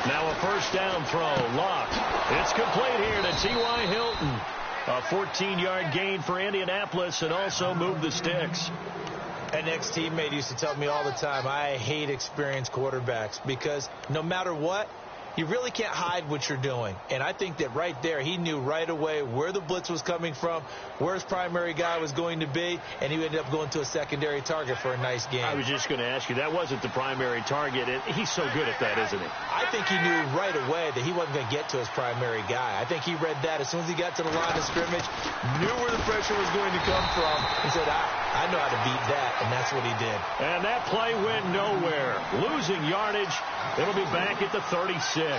Now a first down throw. Locked. It's complete here to T.Y. Hilton. A 14-yard gain for Indianapolis and also moved the sticks. An ex-teammate used to tell me all the time, I hate experienced quarterbacks because no matter what, you really can't hide what you're doing. And I think that right there, he knew right away where the blitz was coming from, where his primary guy was going to be, and he ended up going to a secondary target for a nice game. I was just going to ask you, that wasn't the primary target, and he's so good at that, isn't he? I think he knew right away that he wasn't going to get to his primary guy. I think he read that as soon as he got to the line of scrimmage, knew where the pressure was going to come from, and said, I know how to beat that, and that's what he did. And that play went nowhere. Losing yardage. It'll be back at the 36.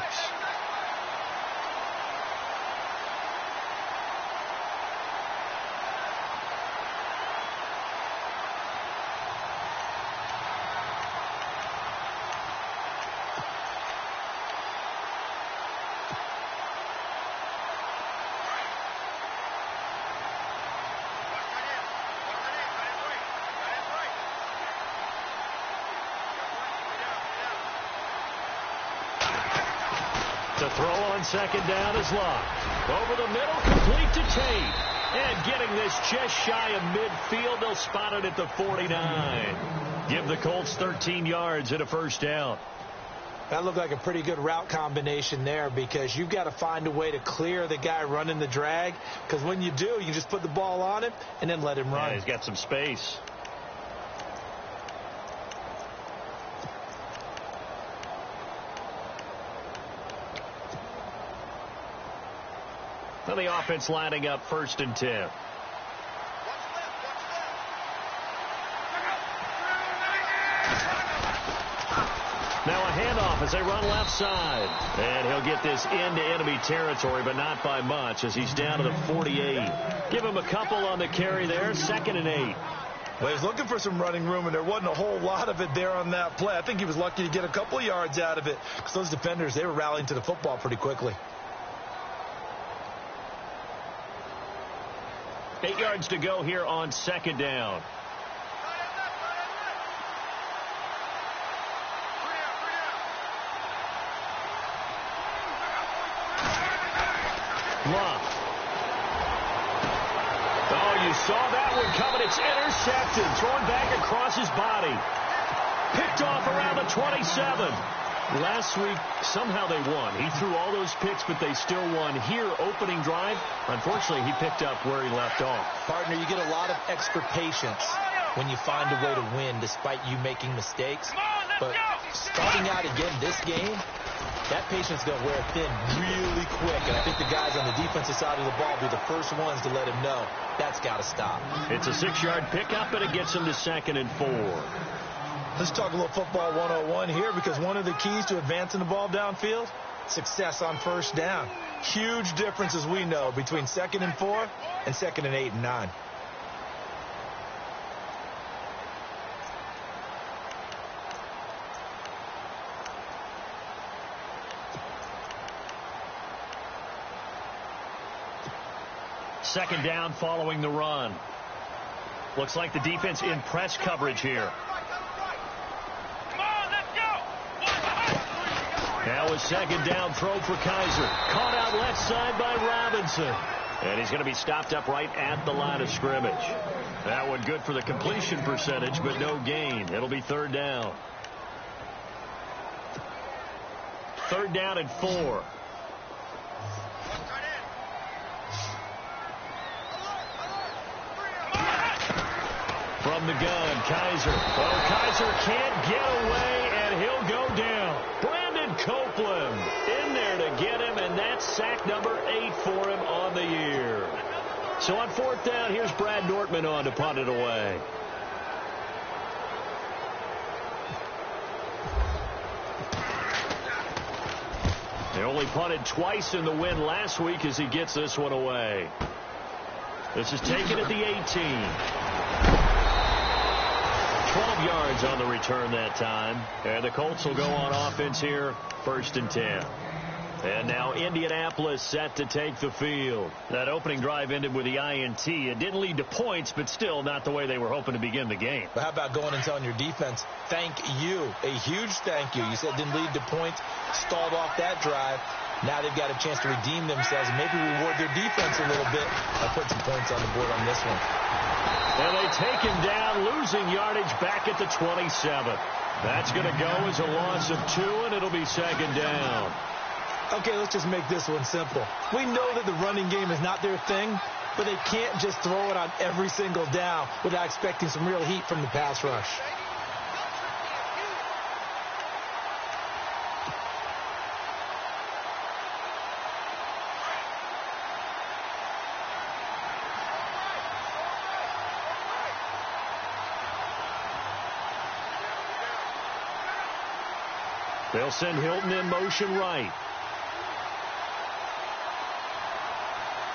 To throw on second down is locked. Over the middle, complete to Tate. And getting this just shy of midfield, they'll spot it at the 49. Give the Colts 13 yards and a first down. That looked like a pretty good route combination there because you've got to find a way to clear the guy running the drag. Because when you do, you just put the ball on him and then let him run. Yeah, he's got some space. Now the offense lining up 1st and 10. Now a handoff as they run left side. And he'll get this into enemy territory, but not by much as he's down to the 48. Give him a couple on the carry there. 2nd and 8. Well, he was looking for some running room, and there wasn't a whole lot of it there on that play. I think he was lucky to get a couple of yards out of it because those defenders, they were rallying to the football pretty quickly. 8 yards to go here on 2nd down. Love. Oh, you saw that one coming. It's intercepted. Thrown back across his body. Picked off around the 27. Last week, somehow they won. He threw all those picks, but they still won. Here, opening drive, unfortunately, he picked up where he left off. Partner, you get a lot of extra patience when you find a way to win despite you making mistakes. But starting out again this game, that patience is going to wear thin really quick. And I think the guys on the defensive side of the ball will be the first ones to let him know that's got to stop. It's a 6-yard pickup, and it gets him to 2nd and 4. Let's talk a little football 101 here because one of the keys to advancing the ball downfield, success on 1st down. Huge difference, as we know, between 2nd and 4 and 2nd and 8 and 9. Second down following the run. Looks like the defense in press coverage here. Now a 2nd down throw for Kaiser. Caught out left side by Robinson. And he's going to be stopped up right at the line of scrimmage. That one good for the completion percentage, but no gain. It'll be 3rd down. 3rd down and 4. From the gun, Kaiser. Oh, Kaiser can't get away, and he'll go down. Brandon Copeland in there to get him, and that's sack number 8 for him on the year. So on 4th down, here's Brad Nortman on to punt it away. They only punted twice in the win last week as he gets this one away. This is taken at the 18. 12 yards on the return that time. And the Colts will go on offense here, 1st and 10. And now Indianapolis set to take the field. That opening drive ended with the INT. It didn't lead to points, but still not the way they were hoping to begin the game. But how about going and telling your defense, thank you, a huge thank you. You said it didn't lead to points, stalled off that drive. Now they've got a chance to redeem themselves and maybe reward their defense a little bit by putting some points on the board on this one. And they take him down, losing yardage back at the 27. That's going to go as a loss of 2, and it'll be second down. Okay, let's just make this one simple. We know that the running game is not their thing, but they can't just throw it on every single down without expecting some real heat from the pass rush. They'll send Hilton in motion right.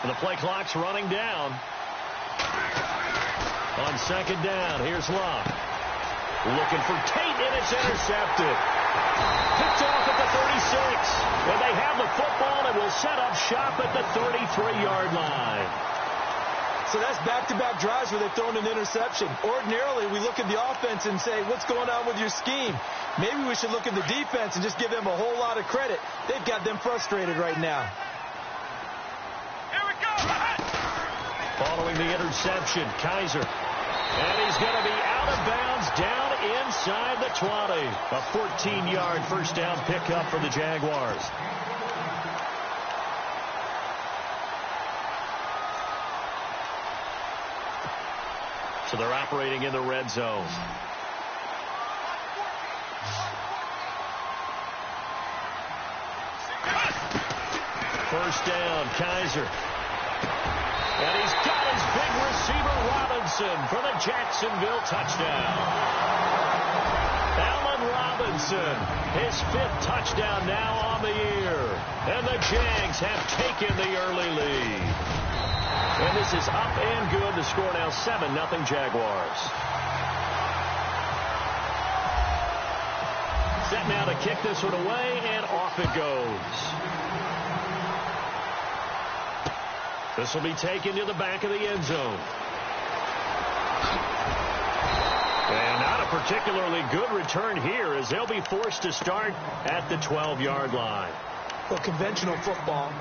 And the play clock's running down. On second down, here's Love. Looking for Tate, and it's intercepted. Picked off at the 36. And they have the football and will set up shop at the 33-yard line. So that's back-to-back drives where they've thrown an interception. Ordinarily, we look at the offense and say, what's going on with your scheme? Maybe we should look at the defense and just give them a whole lot of credit. They've got them frustrated right now. Following the interception, Kaiser. And he's going to be out of bounds down inside the 20. A 14-yard first down pickup for the Jaguars. So they're operating in the red zone. First down, Kaiser. And he's got his big receiver, Robinson, for the Jacksonville touchdown. Allen Robinson, his 5th touchdown now on the year. And the Jags have taken the early lead. And this is up and good. The score now 7-0 Jaguars. Set now to kick this one away, and off it goes. This will be taken to the back of the end zone. And not a particularly good return here as they'll be forced to start at the 12-yard line. Well, conventional football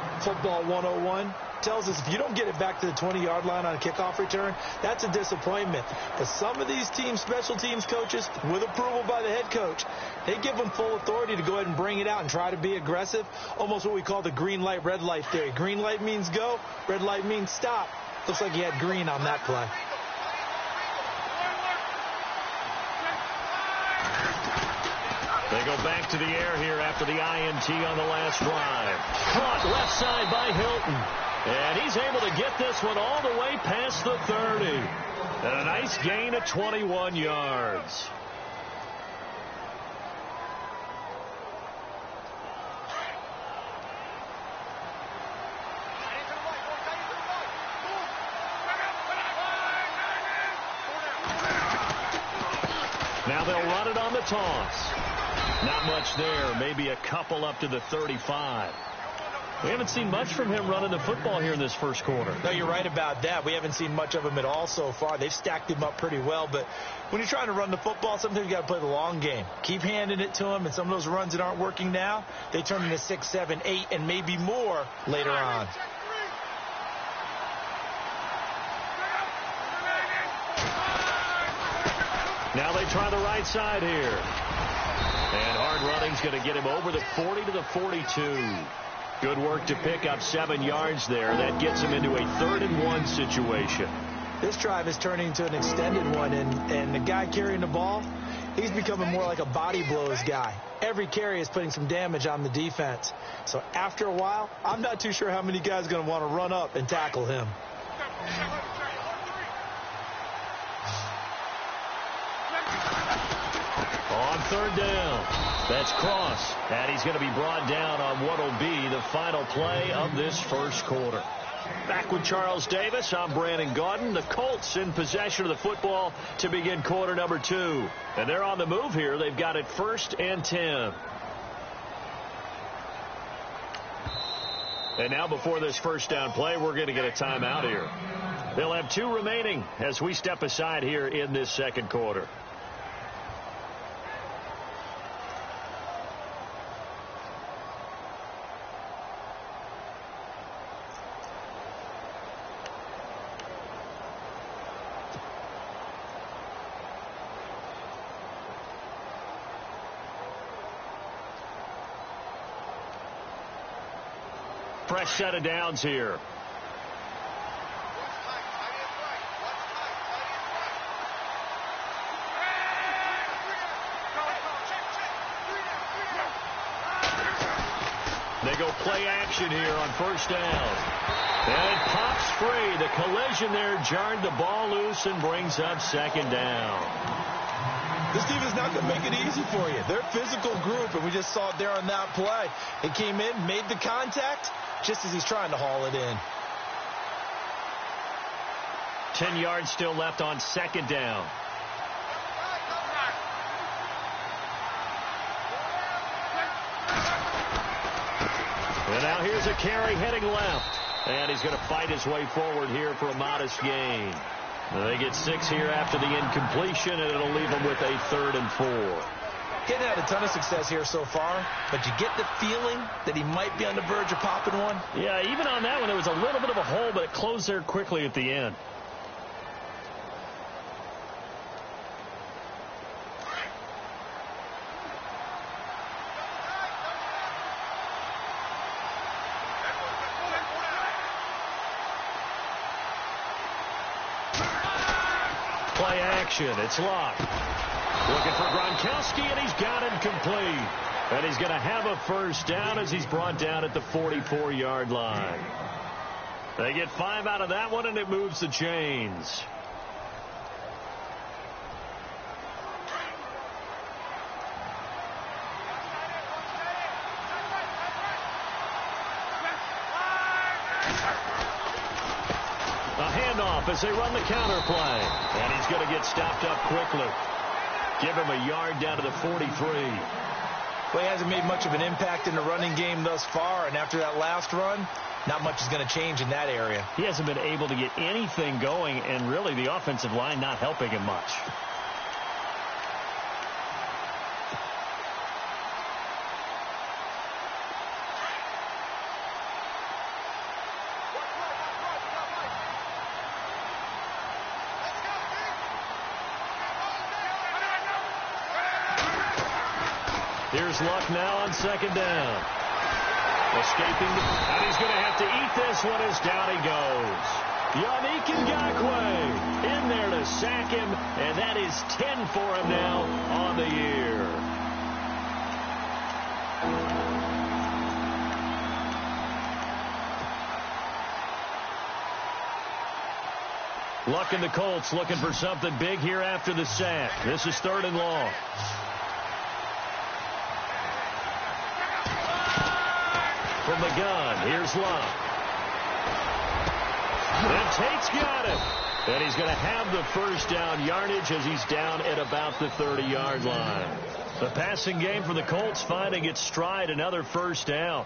101, tells us if you don't get it back to the 20-yard line on a kickoff return, that's a disappointment. But some of these teams, special teams coaches, with approval by the head coach, they give them full authority to go ahead and bring it out and try to be aggressive, almost what we call the green light, red light theory. Green light means go, red light means stop. Looks like he had green on that play. They go back to the air here after the INT on the last drive. Caught left side by Hilton. And he's able to get this one all the way past the 30. And a nice gain of 21 yards. Now they'll run it on the toss. Not much there. Maybe a couple up to the 35. We haven't seen much from him running the football here in this first quarter. No, you're right about that. We haven't seen much of him at all so far. They've stacked him up pretty well. But when you're trying to run the football, sometimes you got to play the long game. Keep handing it to him. And some of those runs that aren't working now, they turn into 6, 7, 8, and maybe more later on. Now they try the right side here. And hard running's going to get him over the 40 to the 42. Good work to pick up 7 yards there. That gets him into a 3rd-and-1 situation. This drive is turning into an extended one, and the guy carrying the ball, he's becoming more like a body blows guy. Every carry is putting some damage on the defense. So after a while, I'm not too sure how many guys are going to want to run up and tackle him. On 3rd down, that's Cross. And he's going to be brought down on what will be the final play of this first quarter. Back with Charles Davis, I'm Brandon Gaudin. The Colts in possession of the football to begin quarter number 2. And they're on the move here. They've got it 1st and 10. And now before this first down play, we're going to get a timeout here. They'll have 2 remaining as we step aside here in this second quarter. Fresh set of downs here. They go play action here on first down. And it pops free. The collision there jarred the ball loose and brings up second down. This team is not going to make it easy for you. They're a physical group, and we just saw it there on that play. It came in, made the contact, just as he's trying to haul it in. 10 yards still left on second down. And now here's a carry heading left. And he's going to fight his way forward here for a modest gain. They get 6 here after the incompletion, and it'll leave them with a 3rd and 4. Getting had a ton of success here so far, but you get the feeling that he might be on the verge of popping one. Yeah, even on that one, there was a little bit of a hole, but it closed there quickly at the end. Play action. It's locked. Looking for Gronkowski, and he's got him complete. And he's going to have a first down as he's brought down at the 44-yard line. They get 5 out of that one, and it moves the chains. A handoff as they run the counter play. And he's going to get stopped up quickly. Give him a yard down to the 43. Well, he hasn't made much of an impact in the running game thus far, and after that last run, not much is going to change in that area. He hasn't been able to get anything going, and really the offensive line not helping him much. Here's Luck now on second down. Escaping, and he's going to have to eat this one as down he goes. Yannick Ngakoue in there to sack him, and that is 10 for him now on the year. Luck and the Colts looking for something big here after the sack. This is 3rd and long. From the gun, here's Luck. And Tate's got him. And he's going to have the first down yardage as he's down at about the 30-yard line. The passing game for the Colts finding its stride, another first down.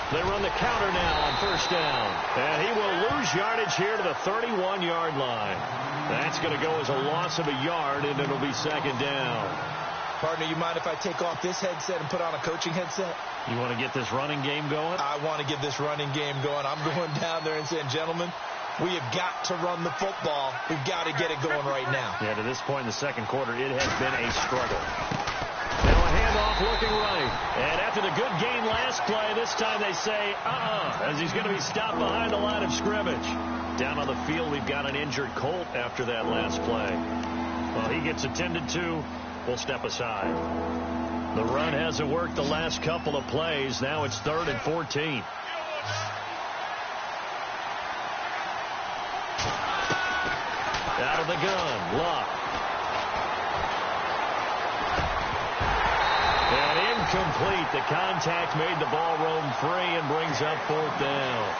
They run the counter now on first down. And he will lose yardage here to the 31-yard line. That's going to go as a loss of a yard, and it'll be second down. Partner, you mind if I take off this headset and put on a coaching headset? You want to get this running game going? I want to get this running game going. I'm going down there and saying, gentlemen, we have got to run the football. We've got to get it going right now. Yeah, to this point in the second quarter, it has been a struggle. Now a handoff looking right. And after the good gain last play, this time they say, as he's going to be stopped behind the line of scrimmage. Down on the field, we've got an injured Colt after that last play. Well, he gets attended to. We'll step aside. The run hasn't worked the last couple of plays. Now it's 3rd and 14. Out of the gun, Luck. Incomplete. The contact made the ball roam free and brings up 4th down.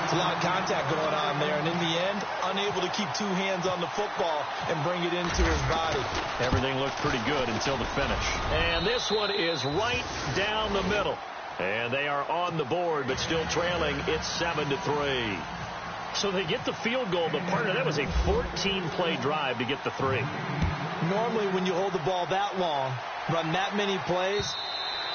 It's a lot of contact going on there, and in the end, unable to keep 2 hands on the football and bring it into his body. Everything looked pretty good until the finish. And this one is right down the middle. And they are on the board, but still trailing. It's 7-3. So they get the field goal, but partner, that was a 14-play drive to get the 3. Normally, when you hold the ball that long, run that many plays,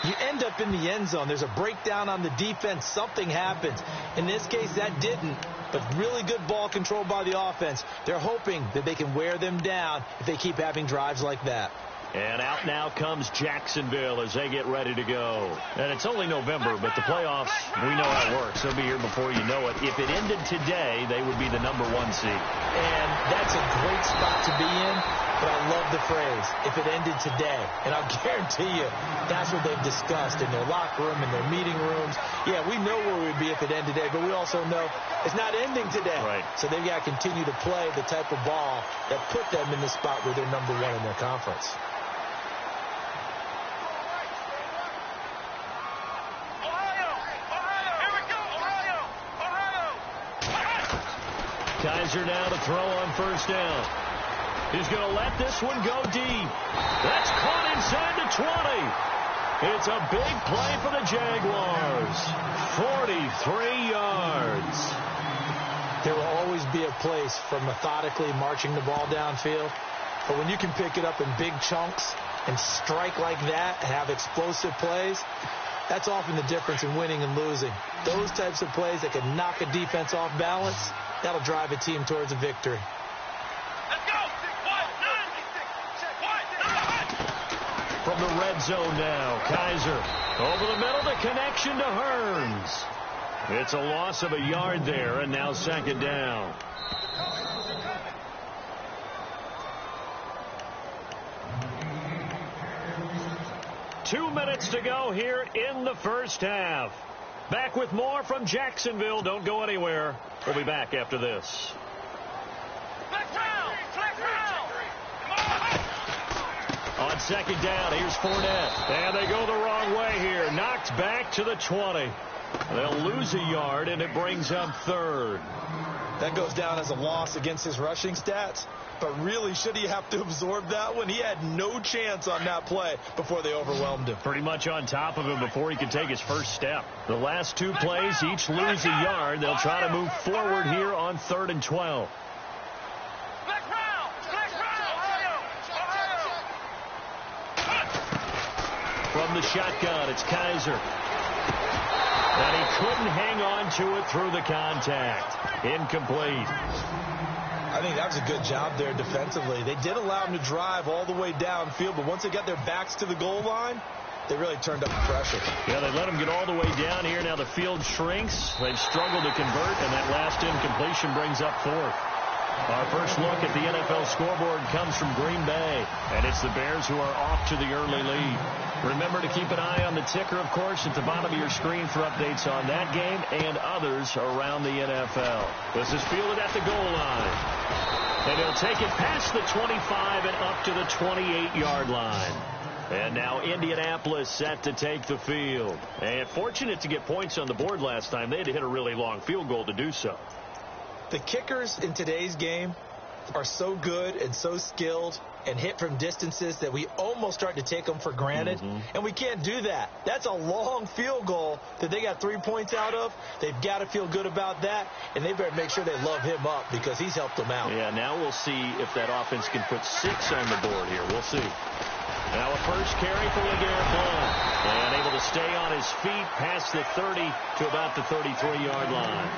you end up in the end zone. There's a breakdown on the defense. Something happens. In this case, that didn't. But really good ball control by the offense. They're hoping that they can wear them down if they keep having drives like that. And out now comes Jacksonville as they get ready to go. And it's only November, but the playoffs, we know how it works. They'll be here before you know it. If it ended today, they would be the #1 seed. And that's a great spot to be in, but I love the phrase, if it ended today. And I'll guarantee you, that's what they've discussed in their locker room, in their meeting rooms. Yeah, we know where we'd be if it ended today, but we also know it's not ending today. Right. So they've got to continue to play the type of ball that put them in the spot where they're #1 in their conference. Kaiser now to throw on 1st down. He's going to let this one go deep. That's caught inside the 20. It's a big play for the Jaguars. 43 yards. There will always be a place for methodically marching the ball downfield. But when you can pick it up in big chunks and strike like that and have explosive plays, that's often the difference in winning and losing. Those types of plays that can knock a defense off balance, that'll drive a team towards a victory. Let's go! From the red zone now, Kaiser over the middle, the connection to Hearns. It's a loss of a yard there, and now 2nd down. Two minutes to go here in the first half. Back with more from Jacksonville. Don't go anywhere. We'll be back after this. On 2nd down, here's Fournette. And they go the wrong way here. Knocked back to the 20. They'll lose a yard, and it brings up 3rd. That goes down as a loss against his rushing stats. But really, should he have to absorb that one? He had no chance on that play before they overwhelmed him. Pretty much on top of him before he could take his first step. The last 2 plays, each lose a yard. They'll try to move forward here on 3rd and 12. From the shotgun, it's Kaiser. And he couldn't hang on to it through the contact. Incomplete. I think that was a good job there defensively. They did allow him to drive all the way downfield, but once they got their backs to the goal line, they really turned up the pressure. Yeah, they let him get all the way down here. Now the field shrinks. They've struggled to convert, and that last incompletion brings up 4th. Our first look at the NFL scoreboard comes from Green Bay, and it's the Bears who are off to the early lead. Remember to keep an eye on the ticker, of course, at the bottom of your screen for updates on that game and others around the NFL. This is fielded at the goal line. And he'll take it past the 25 and up to the 28-yard line. And now Indianapolis set to take the field. And fortunate to get points on the board last time. They had to hit a really long field goal to do so. The kickers in today's game are so good and so skilled and hit from distances that we almost start to take them for granted. And we can't do that. That's a long field goal that they got 3 points out of. They've got to feel good about that, and they better make sure they love him up because he's helped them out. Yeah, now we'll see if that offense can put 6 on the board here. We'll see. Now a first carry for LeGarrette Blount. And able to stay on his feet past the 30 to about the 33-yard line.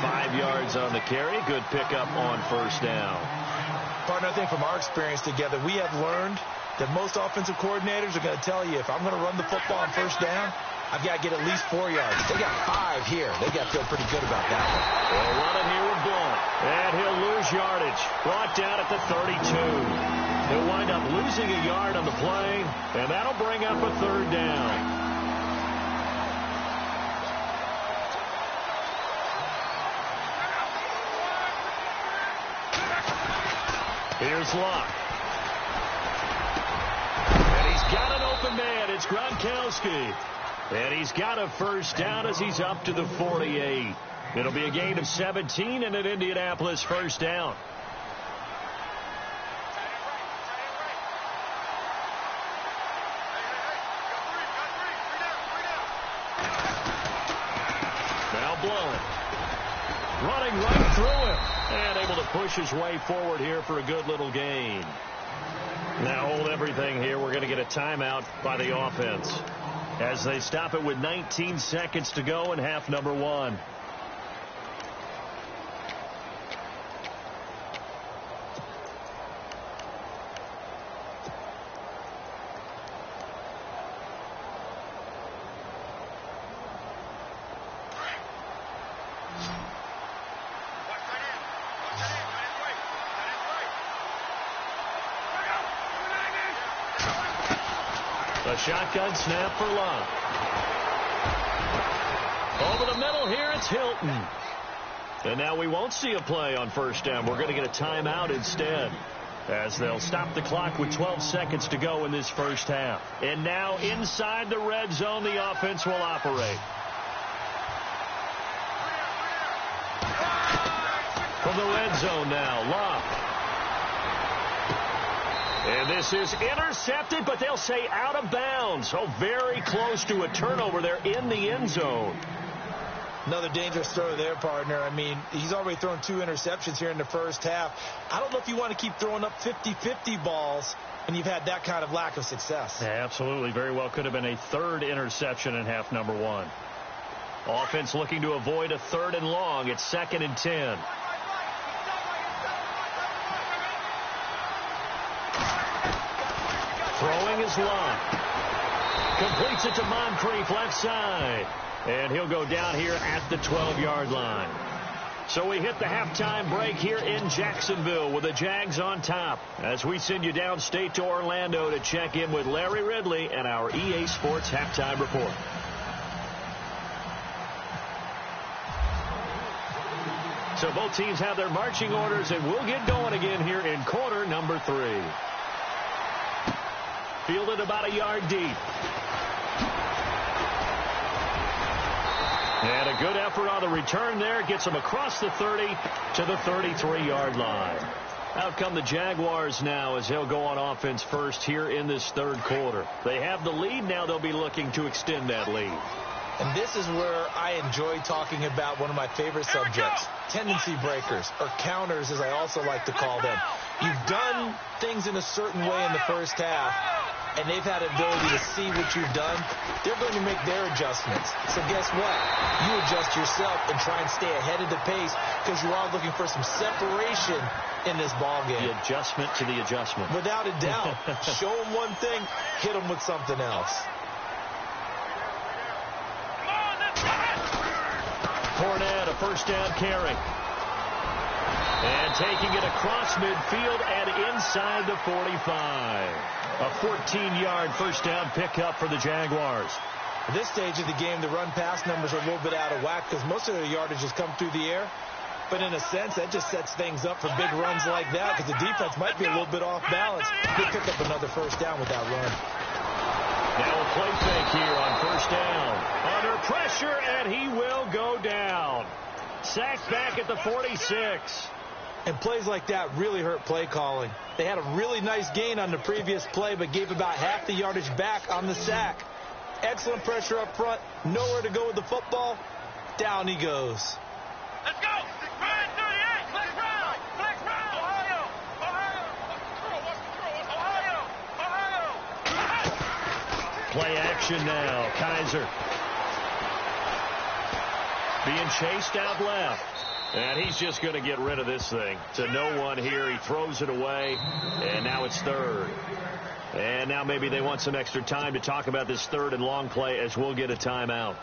5 yards on the carry. Good pickup on 1st down. Partner, I think from our experience together, we have learned that most offensive coordinators are going to tell you, if I'm going to run the football on 1st down, I've got to get at least 4 yards. They got 5 here. They got to feel pretty good about that one. They'll run it here with Blount. And he'll lose yardage. Brought down at the 32. He'll wind up losing a yard on the play, and that'll bring up a 3rd down. Here's Locke. And he's got an open man it's Gronkowski. And he's got a first down as he's up to the 48. It'll be a gain of 17 and an Indianapolis first down. Now blowing. Running right through him. And able to push his way forward here for a good little gain. Now hold everything here. We're going to get a timeout by the offense as they stop it with 19 seconds to go in half number 1. A shotgun snap for Love. Over the middle here, it's Hilton. And now we won't see a play on first down. We're going to get a timeout instead, as they'll stop the clock with 12 seconds to go in this first half. And now inside the red zone, the offense will operate. From the red zone now, Love. And this is intercepted, but they'll say out of bounds. So very close to a turnover there in the end zone. Another dangerous throw there, partner. I mean, he's already thrown 2 interceptions here in the first half. I don't know if you want to keep throwing up 50-50 balls when you've had that kind of lack of success. Yeah, absolutely. Very well could have been a 3rd interception in half number 1. Offense looking to avoid a 3rd and long. It's 2nd and 10. Throwing is Love. Completes it to Moncrief left side. And he'll go down here at the 12-yard line. So we hit the halftime break here in Jacksonville with the Jags on top, as we send you downstate to Orlando to check in with Larry Ridley and our EA Sports Halftime Report. So both teams have their marching orders, and we'll get going again here in quarter number 3. Fielded about a yard deep. And a good effort on the return there. Gets him across the 30 to the 33-yard line. Out come the Jaguars now as they'll go on offense first here in this 3rd quarter. They have the lead. Now they'll be looking to extend that lead. And this is where I enjoy talking about one of my favorite subjects, tendency breakers, or counters as I also like to call them. You've done things in a certain way in the first half, and they've had the ability to see what you've done. They're going to make their adjustments. So guess what? You adjust yourself and try and stay ahead of the pace, because you are looking for some separation in this ball game. The adjustment to the adjustment. Without a doubt. Show them one thing, hit them with something else. Fournette, a first down carry. And taking it across midfield and inside the 45. A 14-yard first down pickup for the Jaguars. At this stage of the game, the run-pass numbers are a little bit out of whack because most of their yardage has come through the air. But in a sense, that just sets things up for big runs like that because the defense might be a little bit off balance. They pick up another first down with that run. Now a play fake here on first down. Under pressure, and he will go down. Sacked back at the 46. And plays like that really hurt play calling. They had a really nice gain on the previous play, but gave about half the yardage back on the sack. Excellent pressure up front. Nowhere to go with the football. Down he goes. Let's go! Ryan 38! Flex round! Flex round! Ohio! Ohio! Play action now. Kaiser being chased out left. And he's just going to get rid of this thing to no one here. He throws it away, and now it's 3rd. And now maybe they want some extra time to talk about this 3rd and long play as we'll get a timeout.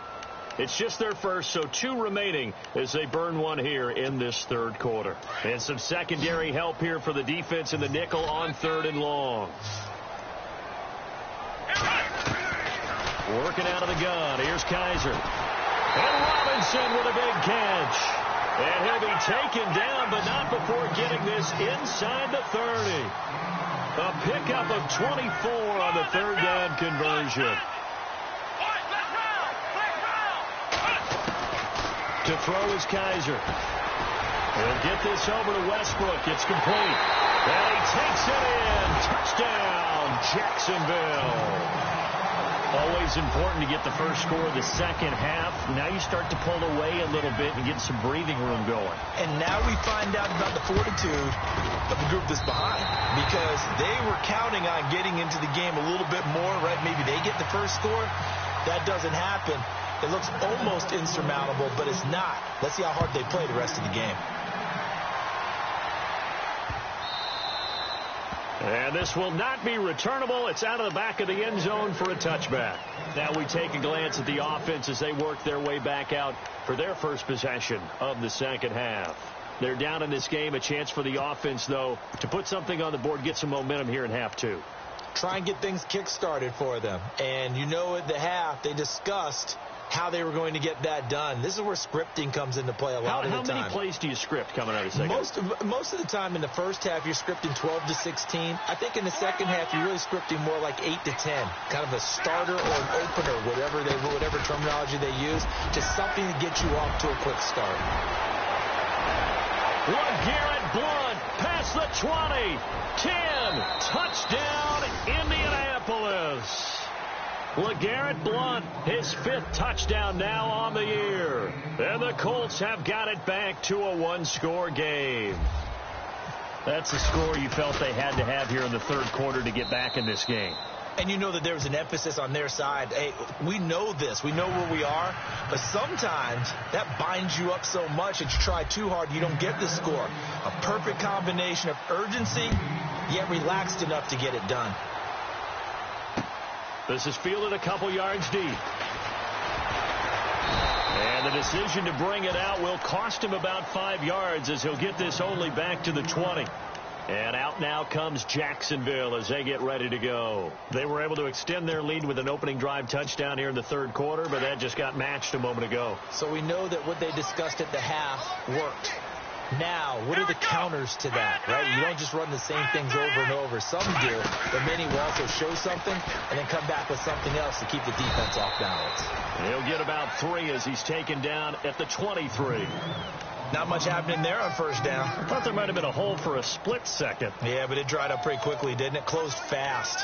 It's just their first, so 2 remaining as they burn one here in this 3rd quarter. And some secondary help here for the defense in the nickel on 3rd and long. Working out of the gun. Here's Kaiser. And Robinson with a big catch. And he'll be taken down, but not before getting this this inside the 30. A pickup of 24 on the third down conversion. To throw is Kaiser. He'll get this over to Westbrook. It's complete. And he takes it in. Touchdown, Jacksonville. Always important to get the first score of the second half. Now you start to pull away a little bit and get some breathing room going. And now we find out about the fortitude of the group that's behind, because they were counting on getting into the game a little bit more, right? Maybe they get the first score. That doesn't happen. It looks almost insurmountable, but it's not. Let's see how hard they play the rest of the game. And this will not be returnable. It's out of the back of the end zone for a touchback. Now we take a glance at the offense as they work their way back out for their first possession of the second half. They're down in this game. A chance for the offense, though, to put something on the board, get some momentum here in half two. Try and get things kick-started for them. And you know at the half they discussed how they were going to get that done. This is where scripting comes into play a lot of the time. How many plays do you script coming out of the second? Most of the time in the first half, you're scripting 12 to 16. I think in the second half, you're really scripting more like 8 to 10. Kind of a starter or an opener, whatever terminology they use, just something to get you off to a quick start. LeGarrette Blount past the 20. 10. Touchdown, Indianapolis. LeGarrette Blount, his 5th touchdown now on the year. And the Colts have got it back to a one-score game. That's the score you felt they had to have here in the third quarter to get back in this game. And you know that there was an emphasis on their side. Hey, we know this. We know where we are. But sometimes that binds you up so much that you try too hard, you don't get the score. A perfect combination of urgency, yet relaxed enough to get it done. This is fielded a couple yards deep. And the decision to bring it out will cost him about 5 yards as he'll get this only back to the 20. And out now comes Jacksonville as they get ready to go. They were able to extend their lead with an opening drive touchdown here in the third quarter, but that just got matched a moment ago. So we know that what they discussed at the half worked. Now, what are the counters to that, right? You don't just run the same things over and over. Some do, but many will also show something and then come back with something else to keep the defense off balance. He'll get about 3 as he's taken down at the 23. Not much happening there on first down. I thought there might have been a hole for a split second. Yeah, but it dried up pretty quickly, didn't it? Closed fast.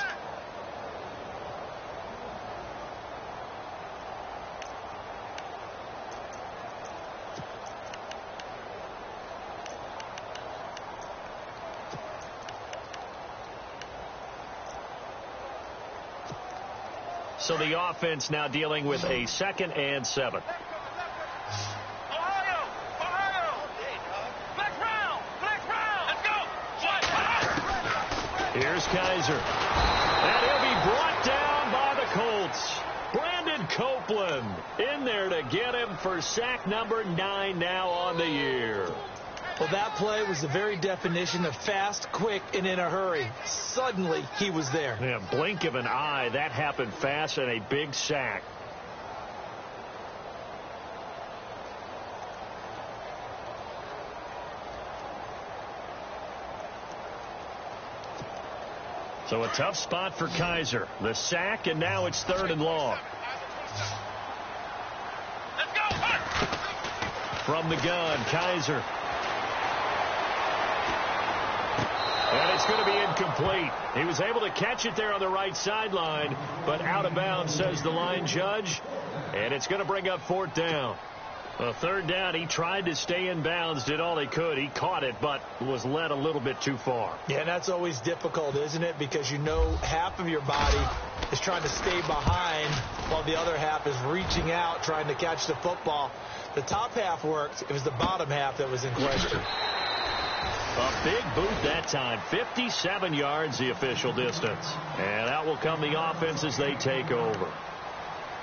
So the offense now dealing with a 2nd and 7. Here's Kaiser. And he'll be brought down by the Colts. Brandon Copeland in there to get him for sack number 9 now on the year. Well, that play was the very definition of fast, quick, and in a hurry. Suddenly, he was there. Yeah, blink of an eye. That happened fast and a big sack. So a tough spot for Kaiser. The sack, and now it's 3rd and long. Let's go. From the gun, Kaiser. And it's going to be incomplete. He was able to catch it there on the right sideline, but out of bounds, says the line judge. And it's going to bring up 4th down. A 3rd down, he tried to stay in bounds, did all he could. He caught it, but was led a little bit too far. Yeah, and that's always difficult, isn't it? Because you know half of your body is trying to stay behind while the other half is reaching out, trying to catch the football. The top half worked. It was the bottom half that was in question. A big boot that time. 57 yards, the official distance. And out will come the offense as they take over.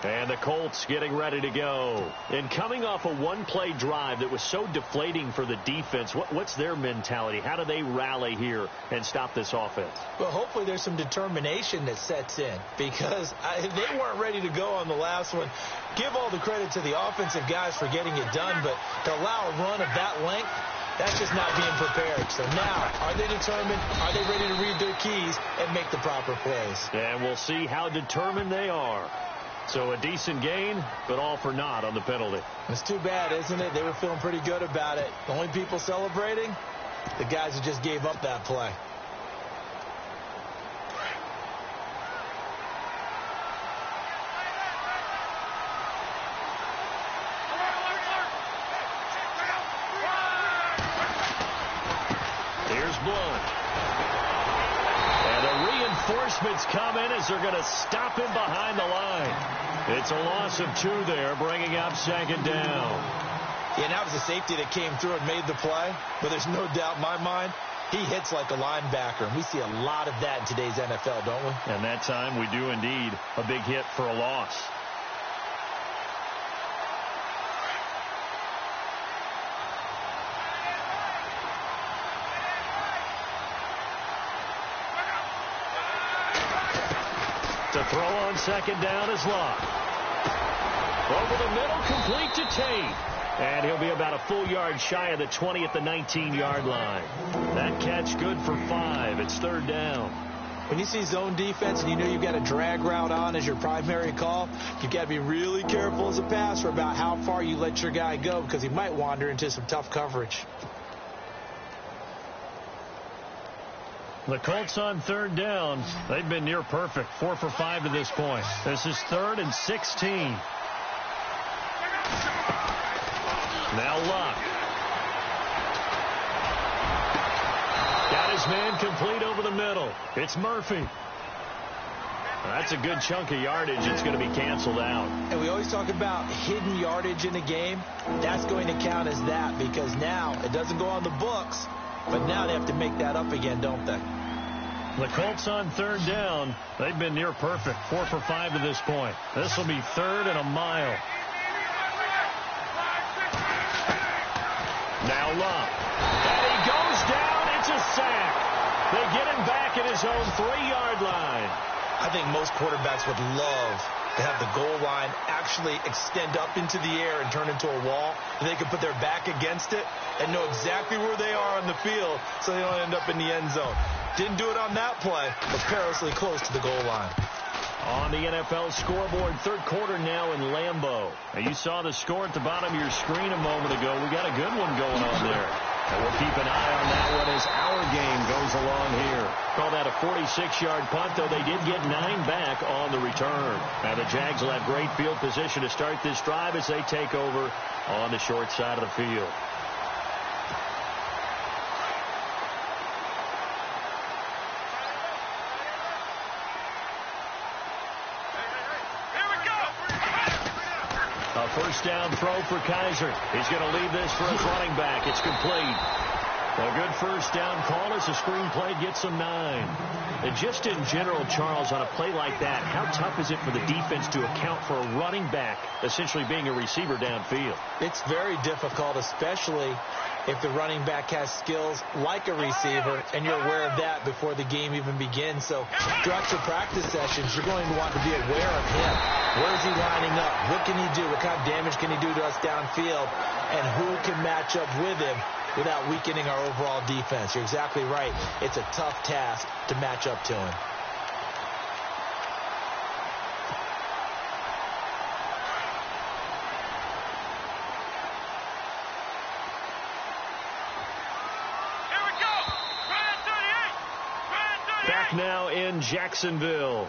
And the Colts getting ready to go. And coming off a one-play drive that was so deflating for the defense, what's their mentality? How do they rally here and stop this offense? Well, hopefully there's some determination that sets in, because they weren't ready to go on the last one. Give all the credit to the offensive guys for getting it done, but to allow a run of that length, That's just not being prepared. So now, are they determined? Are they ready to read their keys and make the proper plays? And we'll see how determined they are. So a decent gain, but all for naught on the penalty. It's too bad, isn't it? They were feeling pretty good about it. The only people celebrating, the guys who just gave up that play. Here's Blunt. And the reinforcements come in as they're going to stop him behind the line. It's a loss of 2 there, bringing up second down. Yeah, that was a safety that came through and made the play. But there's no doubt in my mind, he hits like a linebacker. And we see a lot of that in today's NFL, don't we? And that time we do indeed a big hit for a loss. To throw on second down is Locke. Over the middle, complete to Tate. And he'll be about a full yard shy of the 20 at the 19-yard line. That catch good for 5. It's third down. When you see zone defense and you know you've got a drag route on as your primary call, you've got to be really careful as a passer about how far you let your guy go because he might wander into some tough coverage. The Colts on third down. They've been near perfect. 4 for 5 to this point. This is 3rd and 16. Now Luck. Got his man complete over the middle. It's Murphy. That's a good chunk of yardage. It's going to be canceled out. And we always talk about hidden yardage in a game. That's going to count as that because now it doesn't go on the books. But now they have to make that up again, don't they? The Colts on third down. They've been near perfect. 4 for 5 to this point. This will be 3rd and a mile. Now Love. And he goes down. It's a sack. They get him back at his own 3-yard line. I think most quarterbacks would love to have the goal line actually extend up into the air and turn into a wall. And they can put their back against it and know exactly where they are on the field so they don't end up in the end zone. Didn't do it on that play, but perilously close to the goal line. On the NFL scoreboard, third quarter now in Lambeau. Now you saw the score at the bottom of your screen a moment ago. We got a good one going on there. And we'll keep an eye on that one as our game goes along here. Call that a 46-yard punt, though they did get 9 back on the return. Now the Jags will have great field position to start this drive as they take over on the short side of the field. A first down throw for Kaiser. He's going to leave this for his running back. It's complete. A good first down call as the screen play gets him 9. And just in general, Charles, on a play like that, how tough is it for the defense to account for a running back essentially being a receiver downfield? It's very difficult, especially if the running back has skills like a receiver, and you're aware of that before the game even begins. So throughout your practice sessions, you're going to want to be aware of him. Where is he lining up? What can he do? What kind of damage can he do to us downfield? And who can match up with him without weakening our overall defense? You're exactly right. It's a tough task to match up to him. Back now in Jacksonville.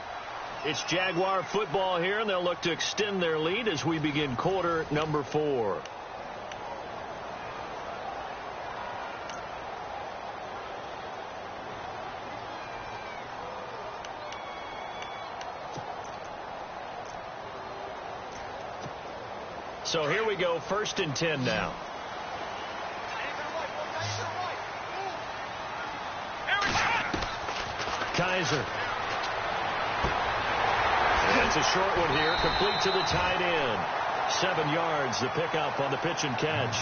It's Jaguar football here, and they'll look to extend their lead as we begin quarter number 4. So here we go, 1st and 10 now. Kaiser. It's a short one here, complete to the tight end. 7 yards, the pickup on the pitch and catch.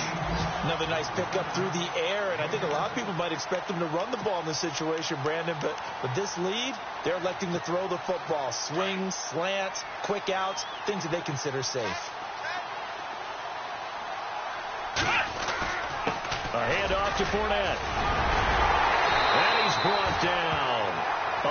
Another nice pickup through the air, and I think a lot of people might expect them to run the ball in this situation, Brandon, but with this lead, they're electing to throw the football. Swings, slants, quick outs, things that they consider safe. A handoff to Fournette. And he's brought down.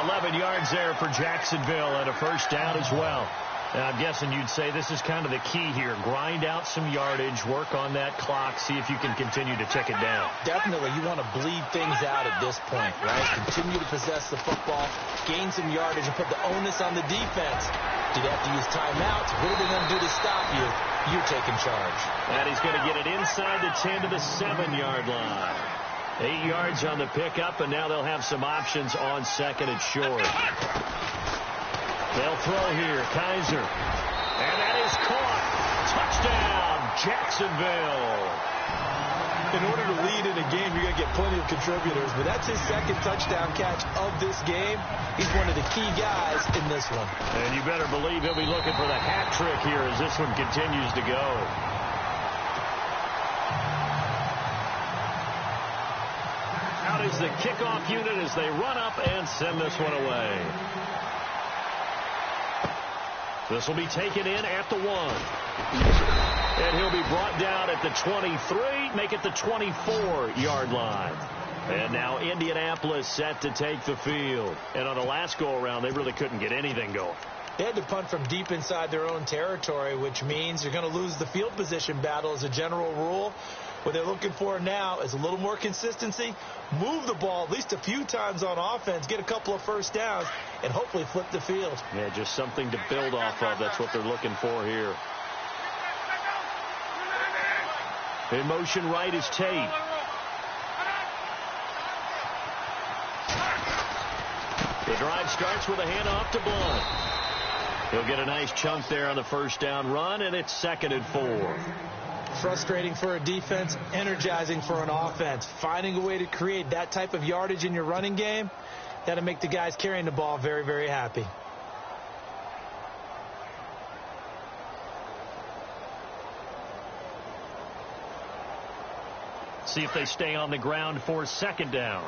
11 yards there for Jacksonville and a first down as well. Now, I'm guessing you'd say this is kind of the key here. Grind out some yardage, work on that clock, see if you can continue to tick it down. Definitely, you want to bleed things out at this point, right? Continue to possess the football, gain some yardage, and put the onus on the defense. Did you have to use timeouts? What are they going to do to stop you? You're taking charge. And he's going to get it inside the 10 to the 7-yard line. 8 yards on the pickup, and now they'll have some options on second and short. They'll throw here. Kaiser. And that is caught. Touchdown, Jacksonville. In order to lead in a game, you're going to get plenty of contributors, but that's his second touchdown catch of this game. He's one of the key guys in this one. And you better believe he'll be looking for the hat trick here as this one continues to go. Out is the kickoff unit as they run up and send this one away. This will be taken in at the 1. And he'll be brought down at the 23, make it the 24-yard line. And now Indianapolis set to take the field. And on the last go-around, they really couldn't get anything going. They had to punt from deep inside their own territory, which means you're going to lose the field position battle as a general rule. What they're looking for now is a little more consistency, move the ball at least a few times on offense, get a couple of first downs, and hopefully flip the field. Yeah, just something to build off of. That's what they're looking for here. In motion right is Tate. The drive starts with a handoff to Blunt. He'll get a nice chunk there on the first down run, and it's 2nd and 4. Frustrating for a defense, energizing for an offense. Finding a way to create that type of yardage in your running game, that'll make the guys carrying the ball very, very happy. See if they stay on the ground for 2nd down.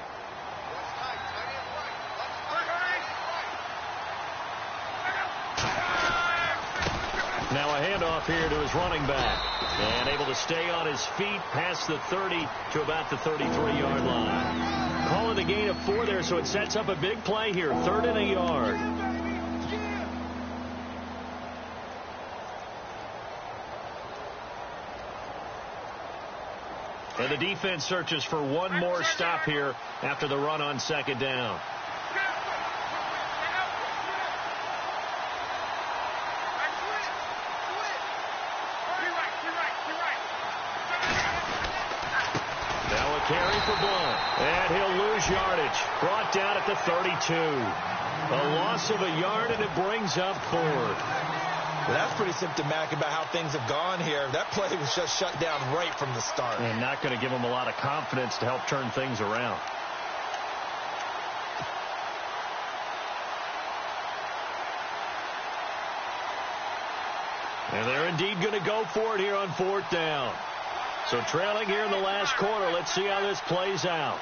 Now a handoff here to his running back. And able to stay on his feet past the 30 to about the 33-yard line. Calling a gain of 4 there, so it sets up a big play here. 3rd and a yard. And the defense searches for one more stop here after the run on 2nd down. Carry for Blunt. And he'll lose yardage. Brought down at the 32. A loss of a yard, and it brings up 4. Well, that's pretty symptomatic about how things have gone here. That play was just shut down right from the start. And not going to give them a lot of confidence to help turn things around. And they're indeed going to go for it here on 4th down. So trailing here in the last quarter. Let's see how this plays out.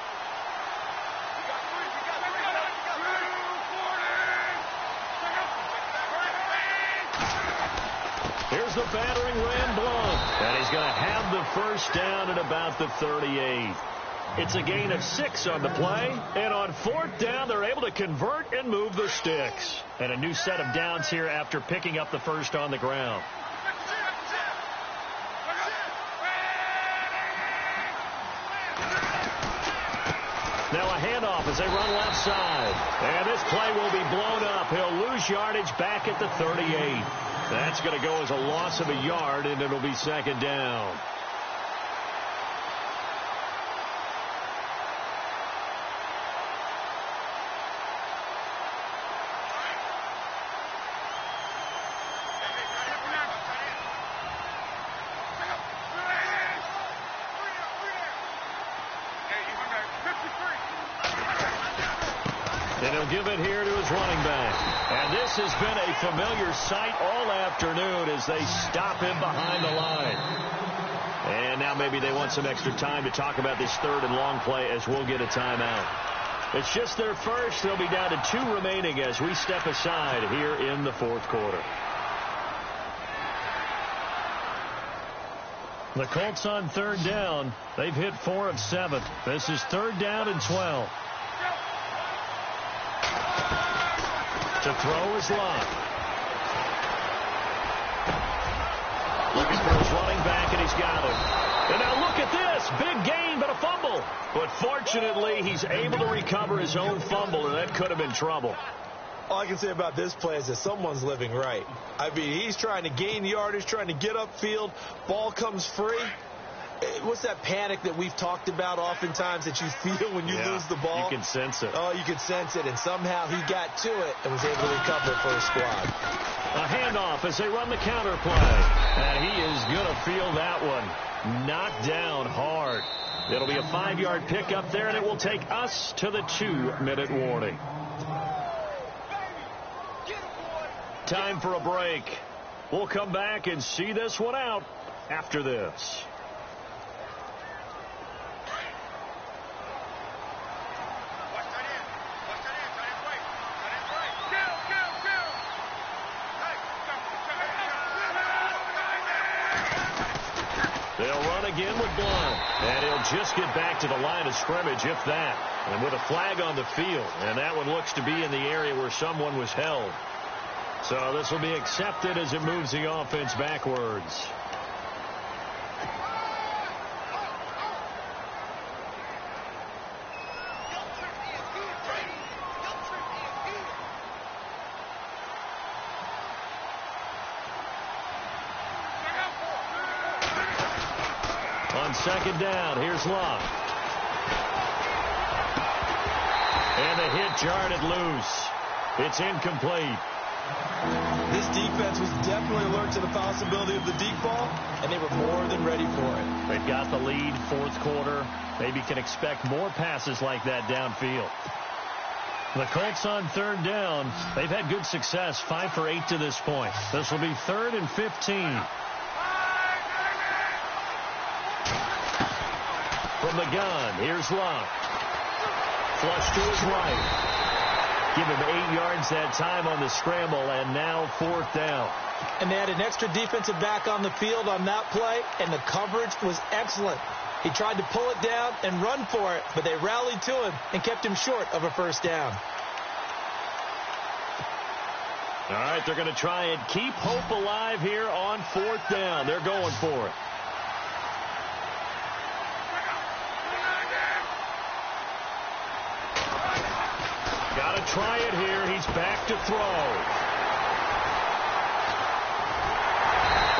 Here's the battering ram Blunt. And he's going to have the first down at about the 38. It's a gain of 6 on the play. And on 4th down, they're able to convert and move the sticks. And a new set of downs here after picking up the first on the ground. Now a handoff as they run left side. And this play will be blown up. He'll lose yardage back at the 38. That's going to go as a loss of a yard, and it'll be 2nd down. And he'll give it here to his running back. And this has been a familiar sight all afternoon as they stop him behind the line. And now maybe they want some extra time to talk about this 3rd and long play as we'll get a timeout. It's just their first. They'll be down to 2 remaining as we step aside here in the 4th quarter. The Colts on third down. They've hit 4 of 7. This is third down and 12. To throw is Locke. Looking for his running back, and he's got him. And now look at this. Big gain, but a fumble. But fortunately, he's able to recover his own fumble, and that could have been trouble. All I can say about this play is that someone's living right. I mean, he's trying to gain yardage, trying to get upfield. Ball comes free. What's that panic that we've talked about oftentimes that you feel when you lose the ball? You can sense it. Oh, you can sense it. And somehow he got to it and was able to recover for his squad. A handoff as they run the counter play. And he is going to feel that one. Knocked down hard. It'll be a 5-yard pickup there, and it will take us to the 2-minute warning. Time for a break. We'll come back and see this one out after this. They'll run again with Blount. And he'll just get back to the line of scrimmage, if that. And with a flag on the field. And that one looks to be in the area where someone was held. So this will be accepted as it moves the offense backwards. On second down, here's Locke. And the hit jarred it loose. It's incomplete. This defense was definitely alert to the possibility of the deep ball, and they were more than ready for it. They've got the lead, fourth quarter. Maybe can expect more passes like that downfield. The Colts on third down. They've had good success, 5 for 8 to this point. This will be 3rd and 15. From the gun, here's Locke. Flush to his right. Give him 8 yards that time on the scramble, and now 4th down. And they had an extra defensive back on the field on that play, and the coverage was excellent. He tried to pull it down and run for it, but they rallied to him and kept him short of a first down. All right, they're going to try and keep hope alive here on 4th down. They're going for it. Got to try it here. He's back to throw.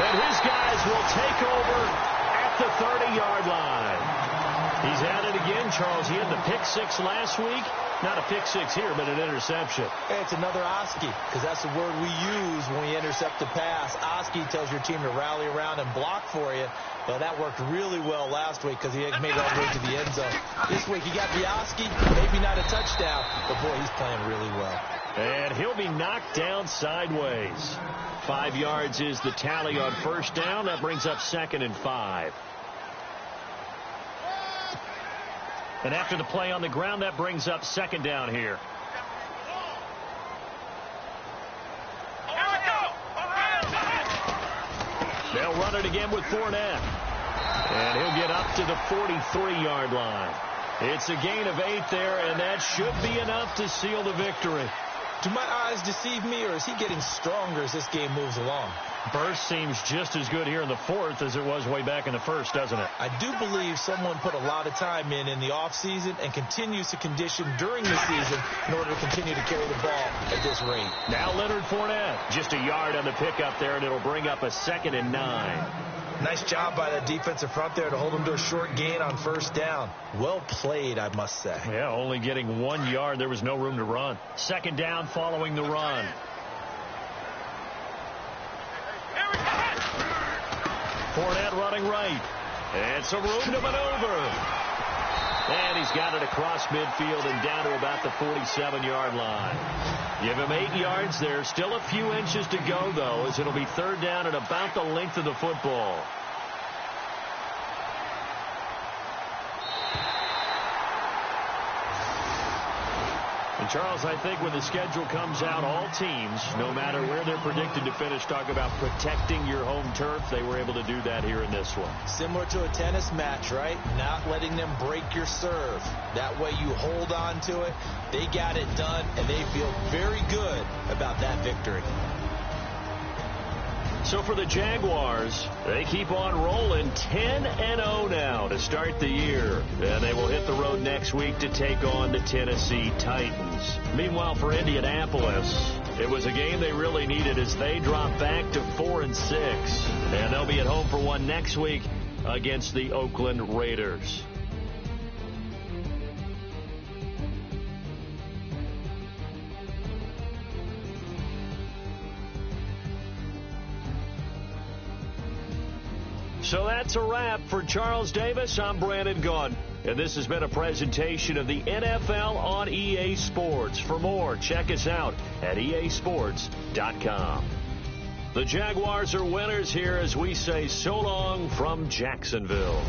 And his guys will take over at the 30-yard line. He's at it again, Charles. He had the pick 6 last week. Not a pick 6 here, but an interception. Hey, it's another Oski, because that's the word we use when we intercept a pass. Oski tells your team to rally around and block for you. Well, that worked really well last week because he had made it all the way to the end zone. This week he got the Oski, maybe not a touchdown, but boy, he's playing really well. And he'll be knocked down sideways. 5 yards is the tally on first down. That brings up 2nd and 5. And after the play on the ground, that brings up 2nd down here. They'll run it again with Fournette. And he'll get up to the 43-yard line. It's a gain of 8 there, and that should be enough to seal the victory. Do my eyes deceive me, or is he getting stronger as this game moves along? Burst seems just as good here in the 4th as it was way back in the 1st, doesn't it? I do believe someone put a lot of time in the offseason and continues to condition during the season in order to continue to carry the ball at this rate. Now Leonard Fournette, just a yard on the pickup there, and it'll bring up a 2nd and 9. Nice job by the defensive front there to hold him to a short gain on first down. Well played, I must say. Yeah, only getting 1 yard. There was no room to run. 2nd down following the run. Fournette running right. And some room to maneuver. And he's got it across midfield and down to about the 47-yard line. Give him 8 yards there. Still a few inches to go, though, as it'll be 3rd down and about the length of the football. And Charles, I think when the schedule comes out, all teams, no matter where they're predicted to finish, talk about protecting your home turf. They were able to do that here in this one. Similar to a tennis match, right? Not letting them break your serve. That way you hold on to it. They got it done, and they feel very good about that victory. So for the Jaguars, they keep on rolling 10-0 now to start the year. And they will hit the road next week to take on the Tennessee Titans. Meanwhile, for Indianapolis, it was a game they really needed as they drop back to 4-6. And they'll be at home for one next week against the Oakland Raiders. So that's a wrap. For Charles Davis, I'm Brandon Gaudin. And this has been a presentation of the NFL on EA Sports. For more, check us out at easports.com. The Jaguars are winners here as we say so long from Jacksonville.